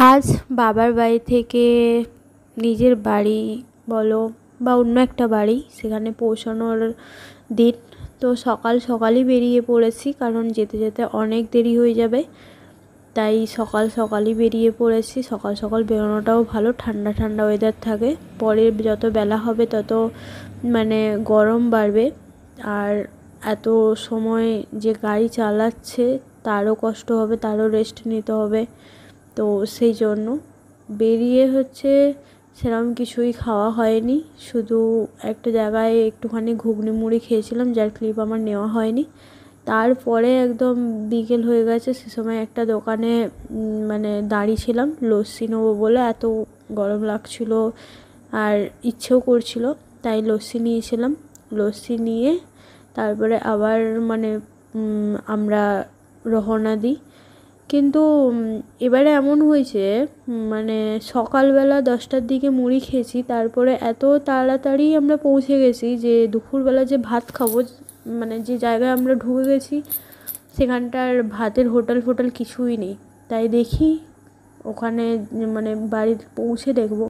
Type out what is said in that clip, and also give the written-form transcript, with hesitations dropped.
আজ বাবার বাড়ি থেকে নিজের বাড়ি বলো বা অন্য একটা বাড়ি সেখানে পৌঁছানোর দিন। তো সকাল সকালই বেরিয়ে পড়েছি, কারণ যেতে যেতে অনেক দেরি হয়ে যাবে। তাই সকাল সকালই বেরিয়ে পড়েছি। সকাল সকাল বেরোনোটাও ভালো, ঠান্ডা ঠান্ডা ওয়েদার থাকে। পরে যত বেলা হবে তত গরম বাড়বে। আর এত সময় যে গাড়ি চালাচ্ছে তারও কষ্ট হবে, তারও রেস্ট নিতে হবে। তো সেই জন্য বেরিয়ে সেরকম কিছুই খাওয়া হয়নি, শুধু একটা জায়গায় একটুখানি ঘুগনি মুড়ি খেয়েছিলাম, যার ক্লিপ আমার নেওয়া হয়নি। তারপরে একদম বিকেল হয়ে গেছে, সে সময় একটা দোকানে দাঁড়িয়েছিলাম লস্যি নেবো বলে। এত গরম লাগছিল আর ইচ্ছেও করছিল, তাই লস্যি নিয়েছিলাম। লস্যি নিয়ে তারপরে আবার আমরা রওনা দিই। কিন্তু এবারে এমন হয়েছে, সকালবেলা 10টার দিকে মুড়ি খেয়েছি, তারপরে এত তাড়াতাড়ি আমরা পৌঁছে গেছি যে দুপুরবেলা যে ভাত খাবো, যে জায়গায় আমরা ঢুকে গেছি সেখানটার ভাতের হোটেল ফোটেল কিছুই নেই। তাই দেখি ওখানে বাড়ি পৌঁছে দেখব।